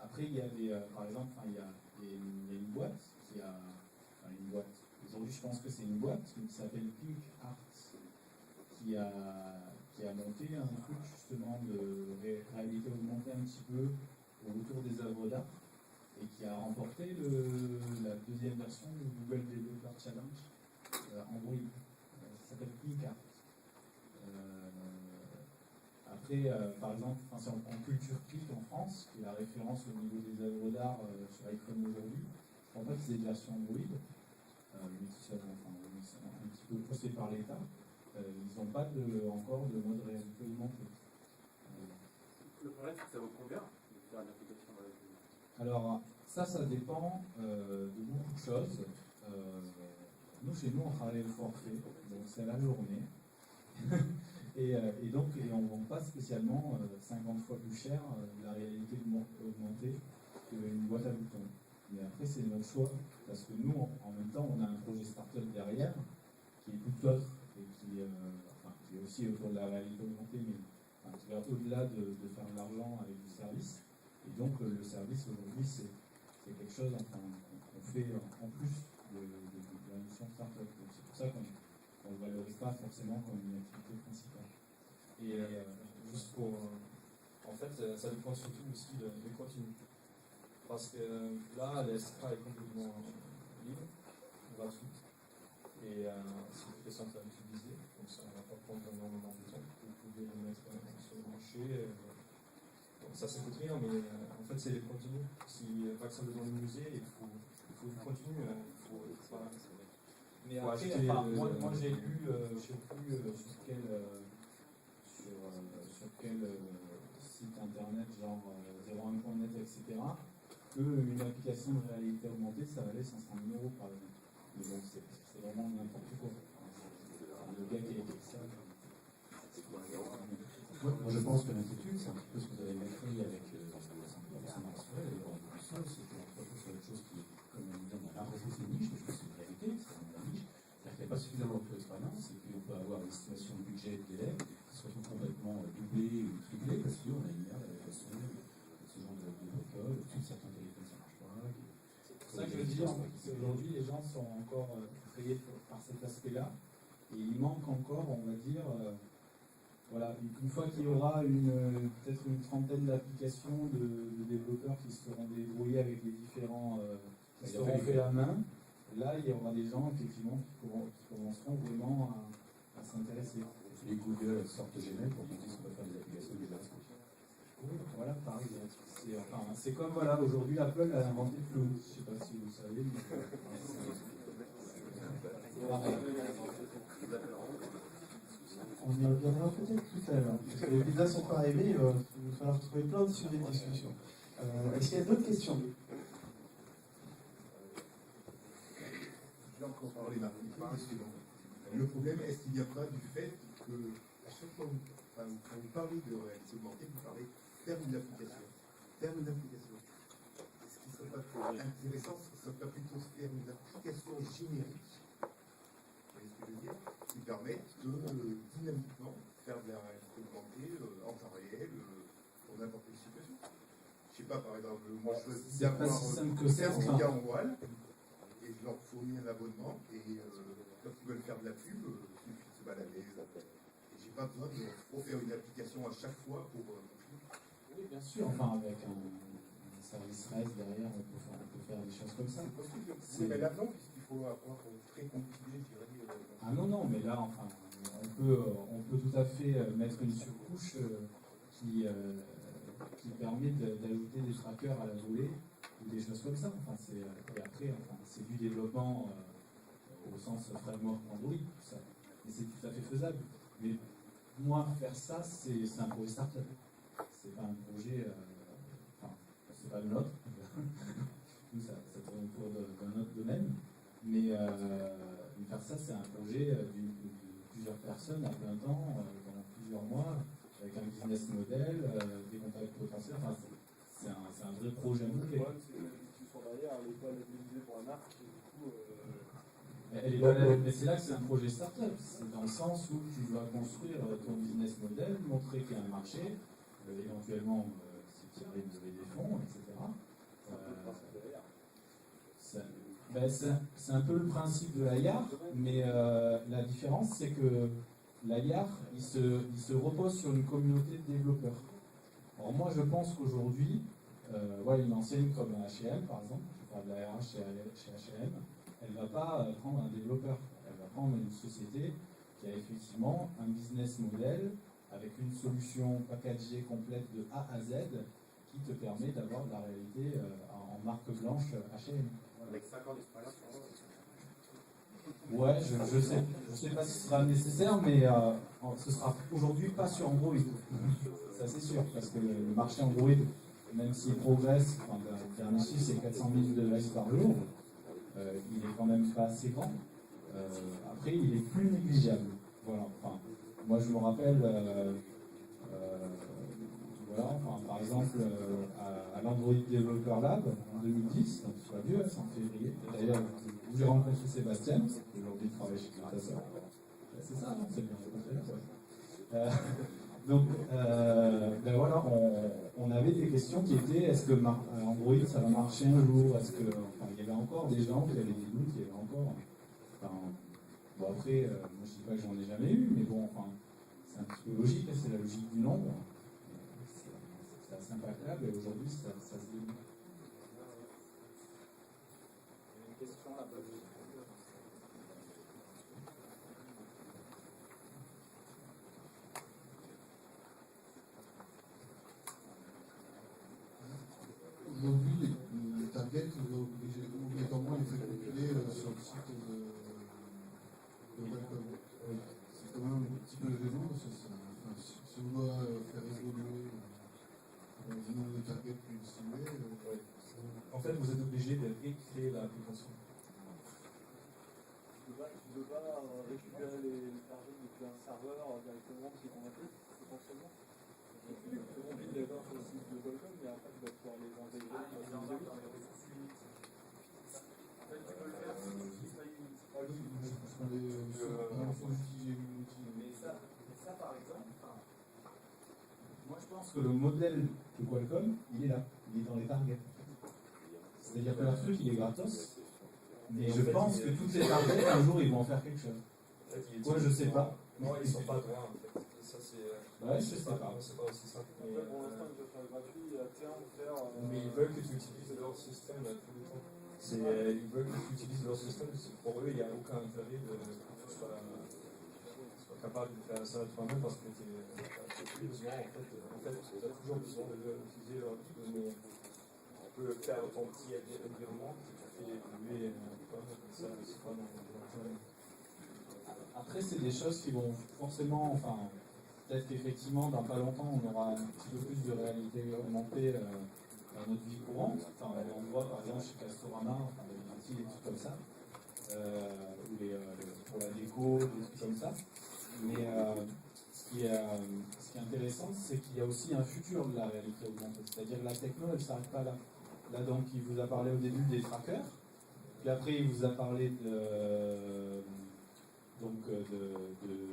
Après, il y a par exemple, il y a une boîte une boîte. Aujourd'hui, je pense que c'est une boîte qui s'appelle Pink Art, qui a monté un truc justement de réalité augmentée un petit peu autour des œuvres d'art et qui a remporté la deuxième version du Google Developer Challenge Android. Ça s'appelle Pink Art. Après, par exemple, si on prend Culture Click en France, qui est la référence au niveau des œuvres d'art sur iPhone aujourd'hui, je ne crois pas qu'ils aient de version Android. mais qui sont un petit peu poussés par l'État, ils n'ont pas encore de mode réalité augmentée. Le problème, c'est que ça vaut combien de faire une application dans la vie? Alors, ça dépend de beaucoup de choses. Nous, chez nous, on travaille au forfait, donc c'est à la journée. et on ne vend pas spécialement 50 fois plus cher la réalité augmentée qu'une boîte à boutons. Mais après, c'est notre choix, parce que nous, en même temps, on a un projet start-up derrière, qui est tout autre, et qui est aussi autour de la réalité augmentée, mais qui va au-delà de faire de l'argent avec du service. Et donc, le service, aujourd'hui, c'est quelque chose qu'on fait en plus de la mission start-up. Donc, c'est pour ça qu'on ne le valorise pas forcément comme une activité principale. Et juste pour. En fait, ça dépend surtout aussi du contenu. Parce que là, l'ESCRA est complètement libre, gratuite, et c'est toutes les centres à utiliser, donc ça ne va pas prendre énormément de temps. Vous pouvez le mettre sur le marché. Donc ça coûte rien, mais en fait, c'est les contenus. Si, par exemple, dans les musées, il faut du contenu. Mais après, moi j'ai lu, je ne sais plus sur quel site internet, genre 01.net, etc., qu'une application de réalité augmentée, ça valait 500 000 € par exemple. Mais donc c'est vraiment n'importe quoi. Le gars qui a écrit ça. Moi, je pense que l'inquiétude, c'est un petit peu ce que vous avez écrit avec forcément rassuré, c'est qu'on retrouve sur des choses qui, comme on dit, on a l'impression que c'est une niche, mais je pense que c'est une réalité, c'est vraiment une niche. C'est-à-dire qu'il n'y a pas suffisamment d'expérience, et puis on peut avoir une estimation de budget d'élèves qui se retrouve complètement doublée ou triplée parce qu'on a une merde avec la son, ce genre de protocole, certains téléphones ça ne marche pas. C'est pour ça que je veux dire, qu'aujourd'hui les gens sont encore effrayés par cet aspect-là, et il manque encore, on va dire, voilà, une fois qu'il y aura peut-être une trentaine d'applications de développeurs qui se seront débrouillés avec les différents qui seront faits à main, là il y aura des gens effectivement qui commenceront vraiment à s'intéresser. Les Google sortent Gmail pour qu'on dise qu'on peut faire des applications de JavaScript. Oui, voilà, par exemple. C'est comme voilà, aujourd'hui Apple a inventé le Cloud. Je ne sais pas si vous le savez, mais on y reviendra peut-être tout à l'heure, parce que les visas ne sont pas arrivés, il va falloir trouver plein de sujets de discussion. Est-ce qu'il y a d'autres questions? Je vais encore parler d'un suivant. Le problème, est-ce qu'il n'y a pas du fait que, à chaque fois quand vous parlez de réalité augmentée, vous parlez faire une application. Faire une application. Ce qui ne serait pas intéressant, ce serait pas plutôt faire une application générique, vous voyez ce que je veux dire, qui permet de dynamiquement faire de la réalité augmentée en temps réel, pour n'importe quelle situation. Je ne sais pas, par exemple, moi je choisis d'avoir 15 médias en voile, et je leur fournis un abonnement, et quand ils veulent faire de la pub, il suffit de se balader. Et j'ai pas besoin de refaire une application à chaque fois pour. Oui, bien sûr, enfin avec un service REST derrière, on peut faire des choses comme ça. C'est possible. Mais là, non, puisqu'il faut avoir préconfiguré, je dirais. Ah non, mais là, enfin, on peut tout à fait mettre une surcouche qui permet d'ajouter des trackers à la volée ou des choses comme ça. Enfin, et après, c'est du développement au sens framework Android, tout ça. Et c'est tout à fait faisable. Mais moi, faire ça, c'est un projet startup. C'est pas un projet. C'est pas le nôtre. Nous, ça tourne autour d'un autre domaine. Mais faire ça, c'est un projet de plusieurs personnes à plein temps, pendant plusieurs mois, avec un business model, des contacts potentiels. Enfin, c'est un vrai projet à monter. Le problème, c'est que l'institution derrière, elle n'est pas labellisée pour un arc, et du coup. Mais c'est là que c'est un projet start-up. C'est dans le sens où tu dois construire ton business model, montrer qu'il y a un marché, éventuellement, si tu arrives à lever des fonds, etc. C'est un peu le principe de l'IAR, mais la différence, c'est que l'IAR, il se repose sur une communauté de développeurs. Alors moi, je pense qu'aujourd'hui, une enseigne comme H&M, par exemple, qui fait de la RH chez H&M, elle ne va pas prendre un développeur, elle va prendre une société qui a effectivement un business model avec une solution packagée complète de A à Z qui te permet d'avoir de la réalité en marque blanche H&M. Avec 5 ans d'expérience, Ouais, je sais pas si ce sera nécessaire, mais ce sera aujourd'hui pas sur Android. Ça c'est sûr, parce que le marché Android, même s'il progresse, enfin, le dernier chiffre c'est 400 000 devices par jour, il est quand même pas assez grand. Après, il est plus négligeable. Voilà. Enfin, moi je me rappelle, voilà, enfin, par exemple, à l'Android Developer Lab en 2010, donc c'est pas vieux, c'est en février. D'ailleurs, j'ai rencontré Sébastien, qui aujourd'hui travaille chez Cloudasser. C'est ça, non? C'est bien rencontré là, ouais. Donc, ben voilà, on avait des questions qui étaient est-ce que Android ça va marcher un jour? Est-ce que, enfin, il y avait encore des gens qui avaient des doutes, il y avait encore. Enfin, bon, après, moi je dis pas que j'en ai jamais eu, mais bon, enfin, c'est un petit peu logique, c'est la logique du nombre. C'est assez impactable et aujourd'hui ça se développe. Une question là-bas. Aujourd'hui, les targets, obligatoirement les fait compiler sur le site de Welcome. C'est quand même un petit peu gênant, parce que si on doit faire évoluer les targets plus ciblés. En fait, vous êtes obligé de récréer l'application. Tu ne peux pas récupérer les targets depuis un serveur directement depuis ton appli, potentiellement. Tu compiles d'accord sur le site de Qualcomm, mais après tu vas pouvoir les intégrer dans une API. En fait, tu peux le faire si Mais ça, par exemple, moi je pense que le modèle de Qualcomm, il est là, il est dans les targets. C'est-à-dire que leur truc, il est gratos, mais je pense que toutes ces targets, un jour, ils vont en faire quelque chose. Moi, je sais pas. Non, ils sont pas droits en fait. Ça, c'est. Ouais, je sais pas. C'est pas aussi simple. Pour l'instant, ils veulent faire gratuit, à terme, faire. Mais ils veulent que tu utilises leur système tout le temps. Ils veulent que tu utilises leur système. Pour eux, il n'y a aucun intérêt que tu sois capable de faire ça toi-même parce que tu n'as plus besoin. En fait, tu as toujours besoin d'utiliser leur truc, mais tu peux faire ton petit environnement que tu fais évoluer comme ça. C'est pas dans Après, c'est des choses qui vont forcément, enfin, peut-être qu'effectivement, dans pas longtemps, on aura un petit peu plus de réalité augmentée dans notre vie courante. Enfin, on le voit par exemple chez Castorama, enfin, des trucs comme ça, ou pour la déco, des trucs comme ça. Mais ce qui est intéressant, c'est qu'il y a aussi un futur de la réalité augmentée. C'est-à-dire que la techno, elle ne s'arrête pas là. Là, donc, il vous a parlé au début des trackers, puis après, il vous a parlé de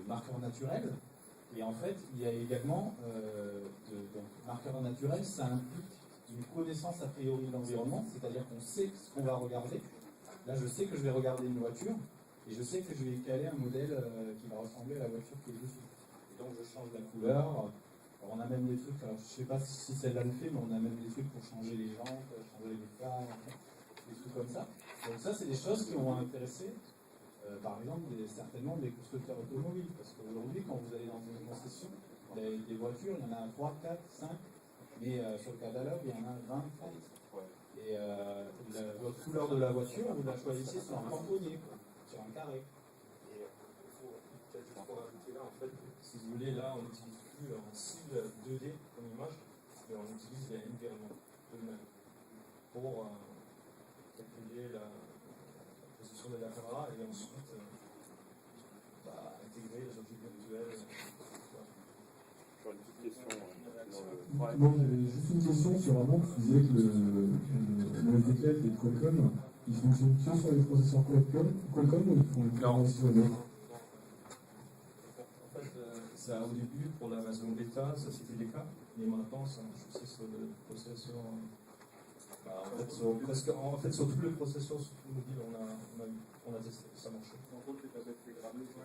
marqueurs naturels. Et en fait, il y a également donc, marqueurs naturels, ça implique une connaissance a priori de l'environnement, c'est-à-dire qu'on sait ce qu'on va regarder. Là, je sais que je vais regarder une voiture, et je sais que je vais caler un modèle qui va ressembler à la voiture qui est dessus. Et donc, je change la couleur. Alors, on a même des trucs, alors, je ne sais pas si celle-là le fait, mais on a même des trucs pour changer les jantes, changer les phares, des trucs comme ça. Donc ça, c'est des choses qui vont intéresser par exemple, certainement des constructeurs automobiles. Parce qu'aujourd'hui, quand vous allez dans une concession, des voitures, il y en a 3, 4, 5, mais sur le catalogue, il y en a 20, 30. Et votre couleur de la voiture, vous la choisissez sur un tamponnier, sur un carré. Et peut-être juste pour rajouter là, en fait, si vous voulez, là, on n'utilise plus en cible 2D comme image, mais on utilise les environnements eux-mêmes pour calculer la position de la caméra et ensuite intégrer les objets virtuels. J'aurais une petite question. Non, j'avais juste une question sur un monde qui disait que le SDK des Qualcomm, ils fonctionnent que sur les processeurs Qualcomm ou ils font une sur les autres? En fait, ça, au début, pour la version bêta, ça c'était des cas, mais maintenant, ça marche aussi sur le processeur. En fait, sur tous les processeurs, sur tous les mobiles, on a testé, ça marche. Entre autres, les tablettes dégradées, etc.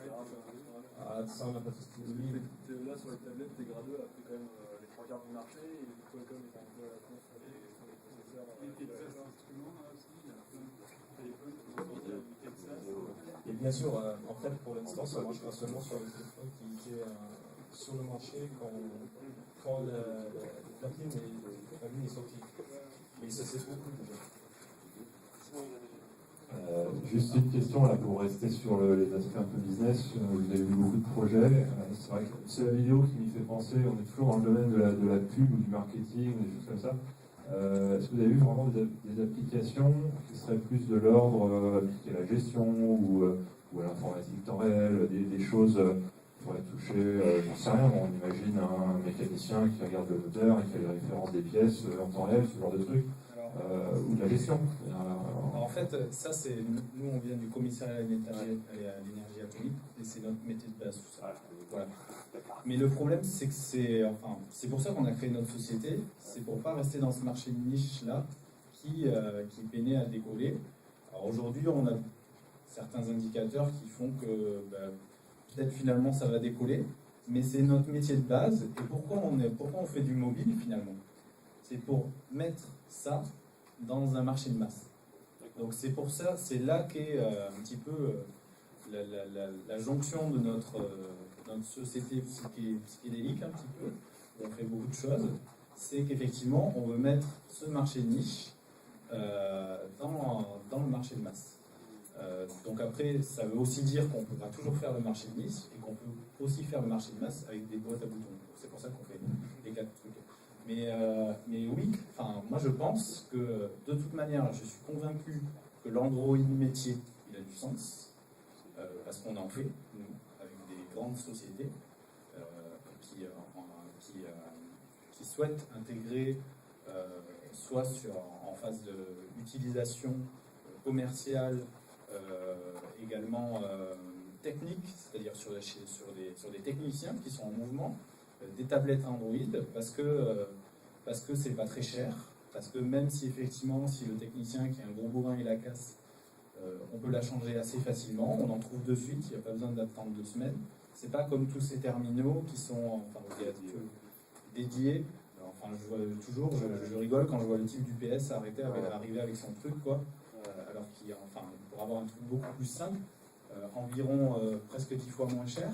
Ah, ça, on n'a pas testé. Là, sur les tablettes, T-Grade a fait quand même les 3 quarts du marché, et Qualcomm est un peu à la con sur les processeurs. Il y a Texas Instruments là aussi, il y a plein de téléphones qui sont sortis du Texas. Et bien sûr, en fait, pour l'instant, ça marchera seulement sur les téléphones qui étaient sur le marché quand la platine est sortie. Mais ça c'est beaucoup déjà. Juste une question là pour rester sur les aspects un peu business. Vous avez vu beaucoup de projets. C'est vrai que c'est la vidéo qui m'y fait penser. On est toujours dans le domaine de la pub ou du marketing ou des choses comme ça. Est-ce que vous avez vu vraiment des applications qui seraient plus de l'ordre appliquées à la gestion ou à l'informatique temps réel, des choses qui pourraient toucher, j'en sais rien, on imagine un mécanicien qui regarde le moteur et qui a les références des pièces en temps réel, ce genre de truc, ou de la gestion. En fait, ça c'est nous on vient du commissariat à l'énergie atomique et c'est notre métier de base tout ça. Voilà. Mais le problème c'est que c'est pour ça qu'on a créé notre société, c'est pour pas rester dans ce marché de niche là qui peinait à décoller. Alors aujourd'hui on a certains indicateurs qui font que peut-être finalement ça va décoller, mais c'est notre métier de base. Et pourquoi on fait du mobile finalement? C'est pour mettre ça dans un marché de masse. Donc c'est pour ça, c'est là qu'est un petit peu la jonction de notre société psychédélique un petit peu, où on fait beaucoup de choses, c'est qu'effectivement on veut mettre ce marché de niche dans le marché de masse. Donc après, ça veut aussi dire qu'on pourra toujours faire le marché de niche et qu'on peut aussi faire le marché de masse avec des boîtes à boutons. C'est pour ça qu'on fait les 4 trucs. Mais oui, moi je pense que de toute manière, je suis convaincu que l'Android métier, il a du sens, parce qu'on en fait, nous, avec des grandes sociétés qui souhaitent intégrer, soit en phase d'utilisation commerciale, également technique, c'est-à-dire sur des techniciens qui sont en mouvement, des tablettes Android, parce que c'est pas très cher, parce que même si effectivement, si le technicien qui a un gros bourrin il la casse, on peut la changer assez facilement, on en trouve de suite, il n'y a pas besoin d'attendre 2 semaines. C'est pas comme tous ces terminaux qui sont dédiés. Je rigole quand je vois le type du PS arriver avec son truc, quoi. Alors pour avoir un truc beaucoup plus simple, environ presque 10 fois moins cher.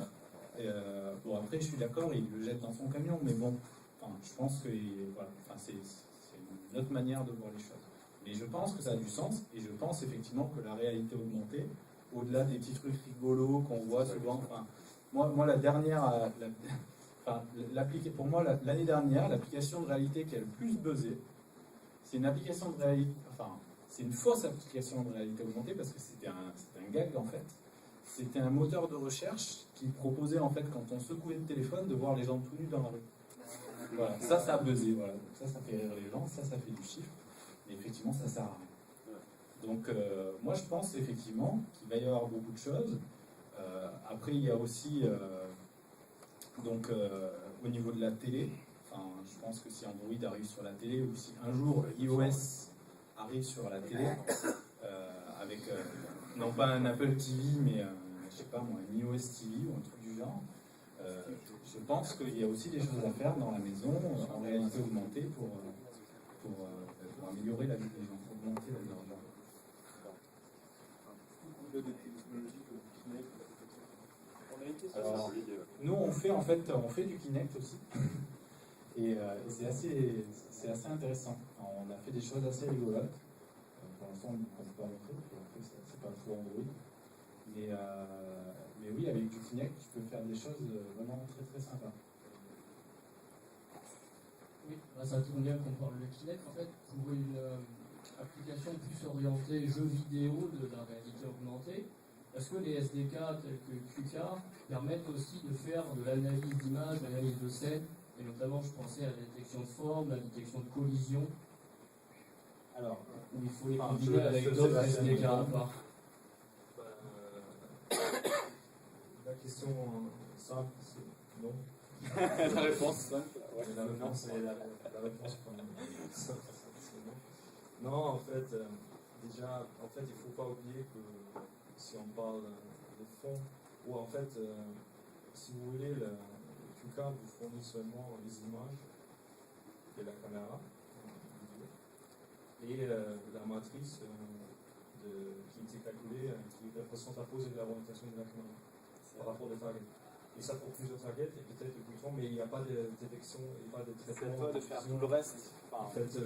Bon, après, je suis d'accord, il le jette dans son camion, mais bon, je pense que c'est une autre manière de voir les choses. Mais je pense que ça a du sens, et je pense effectivement que la réalité augmentée, au-delà des petits trucs rigolos qu'on voit souvent, moi la dernière, pour moi l'année dernière, l'application de réalité qui a le plus buzzé, c'est une application de réalité, c'est une fausse application de réalité augmentée parce que c'était un gag en fait. C'était un moteur de recherche qui proposait en fait quand on secouait le téléphone de voir les gens tout nus dans la rue. Voilà, ça a buzzé, voilà. Donc ça fait rire les gens, ça fait du chiffre, mais effectivement ça sert à rien. Donc moi je pense effectivement qu'il va y avoir beaucoup de choses. Après il y a aussi au niveau de la télé, je pense que si Android arrive sur la télé ou si un jour iOS arrive sur la télé avec non pas un Apple TV mais je sais pas moi, un iOS TV ou un truc du genre, je pense qu'il y a aussi des choses à faire dans la maison en réalité augmentée pour améliorer la vie des gens, augmenter la vie des gens. Alors, nous on fait du Kinect aussi et c'est assez intéressant. On a fait des choses assez rigolotes. Pour l'instant on ne peut pas montrer, c'est pas trop Android. Mais oui, avec du Kinect, tu peux faire des choses vraiment très très sympas. Oui, ça tombe bien qu'on parle de Kinect. En fait, pour une application plus orientée jeux vidéo de la réalité augmentée, est-ce que les SDK tels que QK permettent aussi de faire de l'analyse d'image, de l'analyse de scène, et notamment je pensais à la détection de forme, la détection de collision, alors, où il faut les combiner avec d'autres SDK à part. La question simple, c'est non. La réponse simple, ouais. La réponse pour c'est non. Non, en fait, déjà, il ne faut pas oublier que si on parle de fond, ou en fait, si vous voulez, le QK vous fournit seulement les images de la caméra et la matrice qui était calculée, qui représente la pose et l'orientation de la caméra par rapport aux targets. Et ça pour plusieurs targets, et peut-être le bouton, mais il n'y a pas de détection, il n'y a pas de traitement. C'est à toi de faire tout le reste.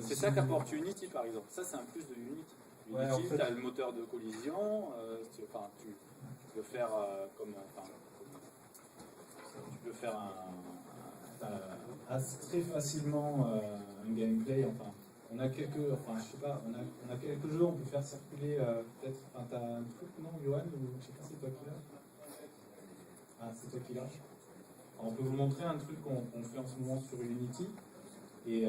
C'est ça qu'apporte Unity par exemple. Ça c'est un plus de Unity. Ouais, Unity, en fait- tu as le moteur de collision, tu peux faire tu peux faire très facilement un gameplay. Enfin, on a quelques, je sais pas, on a quelques jeux, on peut faire circuler peut-être. Enfin, t'as un truc, non, Johan, ou je sais pas, c'est toi qui l'as. Ah, c'est toi qui l'as. On peut vous montrer un truc qu'on fait en ce moment sur Unity. Et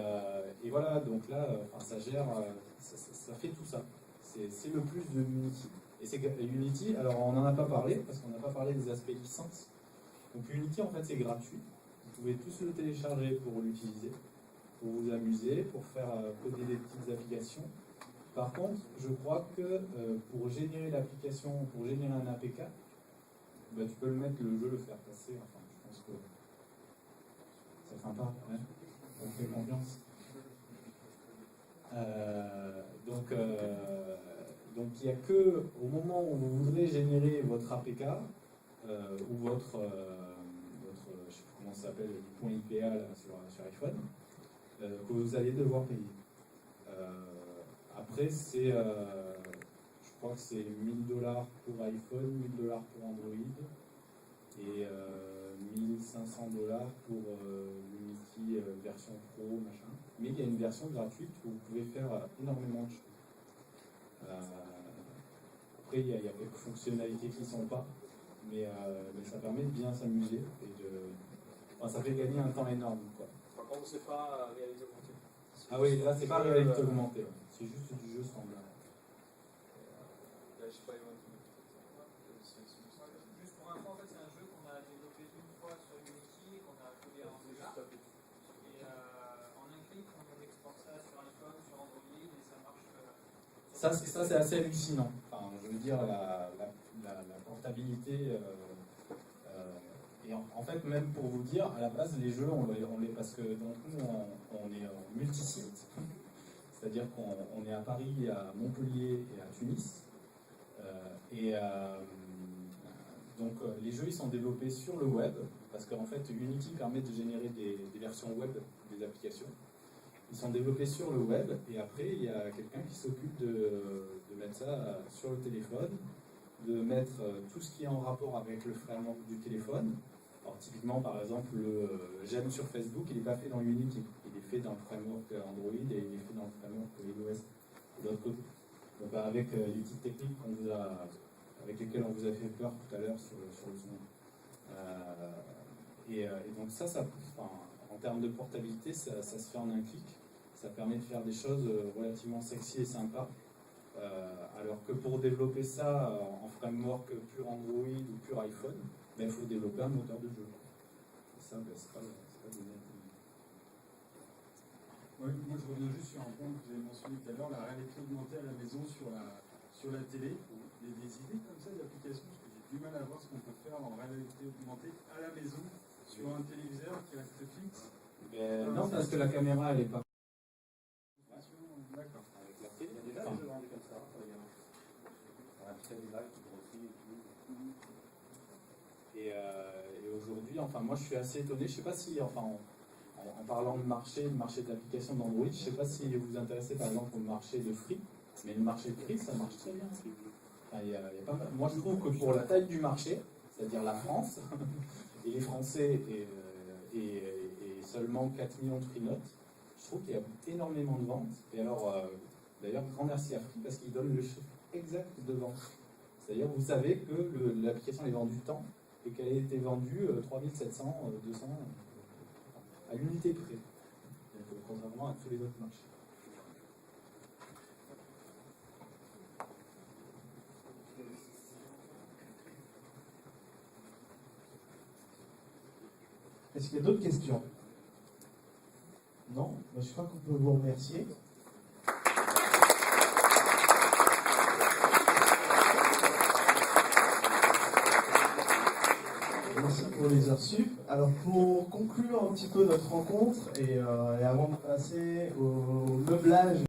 voilà, donc là, ça gère, ça fait tout ça. C'est le plus de Unity. Et c'est Unity, alors on n'en a pas parlé, parce qu'on n'a pas parlé des aspects licence. Donc Unity, en fait, c'est gratuit. Vous pouvez tous le télécharger pour l'utiliser, pour vous amuser, pour faire coder des petites applications. Par contre, je crois que pour générer l'application, pour générer un APK, tu peux le mettre, le jeu, le faire passer. Enfin, je pense que c'est sympa. Hein, on fait confiance. Donc il n'y a que au moment où vous voudrez générer votre APK ou votre je sais plus comment ça s'appelle, le point IPA là, sur iPhone, que vous allez devoir payer. Après c'est je crois que c'est $1000 pour iPhone, $1000 pour Android et $1500 pour l'Unity version Pro, machin. Mais il y a une version gratuite où vous pouvez faire énormément de choses. Après, il y a quelques fonctionnalités qui ne sont pas, mais ça permet de bien s'amuser et ça fait gagner un temps énorme, quoi. Par contre, c'est pas réalité augmentée. Ah oui, là, c'est pas réalité augmentée, c'est juste du jeu standard. Là, je sais pas, Juste pour info, en fait, c'est un jeu qu'on a développé une fois sur Unity et qu'on a codé en Angular. Et en un clic, on exporte ça sur iPhone, sur Android et ça marche. Ça c'est assez hallucinant. Enfin, je veux dire, la portabilité. Et en fait, même pour vous dire, à la base, les jeux, on les parce que donc, nous, on est en multisite. C'est-à-dire qu'on est à Paris, à Montpellier et à Tunis. Donc les jeux ils sont développés sur le web parce qu'en fait Unity permet de générer des versions web des applications. Ils sont développés sur le web et après il y a quelqu'un qui s'occupe de mettre ça sur le téléphone, de mettre tout ce qui est en rapport avec le framework du téléphone. Alors typiquement par exemple le j'aime sur Facebook, il n'est pas fait dans Unity, il est fait dans le framework Android et il est fait dans le framework iOS de l'autre côté. Donc avec les petites techniques avec lesquelles on vous a fait peur tout à l'heure sur le son. Et donc ça en termes de portabilité, ça se fait en un clic. Ça permet de faire des choses relativement sexy et sympas. Alors que pour développer ça en framework pur Android ou pur iPhone, il faut développer un moteur de jeu. Et ça, c'est pas donné. Ouais, moi je reviens juste sur un point que vous avez mentionné tout à l'heure, la réalité augmentée à la maison sur la télé. Il y a des idées comme ça d'applications, parce que j'ai du mal à voir ce qu'on peut faire en réalité augmentée à la maison sur un téléviseur qui reste fixe. Non, parce que la caméra elle est pas. D'accord. Avec la télé. Il y a déjà des jeux vendus comme ça. On a fait des lives qui grossit et tout. Et aujourd'hui, moi je suis assez étonné. Je sais pas si, en parlant de marché d'application d'Android, je sais pas si vous vous intéressez par exemple au marché de Free, mais le marché de Free ça marche très bien. Enfin, il y a pas mal. Moi je trouve que pour la taille du marché, c'est-à-dire la France, et les Français et seulement 4 millions de free notes, je trouve qu'il y a énormément de ventes. Et alors, d'ailleurs, grand merci à Free parce qu'il donne le chiffre exact de vente. C'est-à-dire, vous savez que l'application est vendue tant et qu'elle a été vendue 3700, 200, à l'unité près, contrairement à tous les autres marchés. Est-ce qu'il y a d'autres questions? Non? Je crois qu'on peut vous remercier. Merci pour les heures sup. Alors pour conclure un petit peu notre rencontre et avant de passer au meublage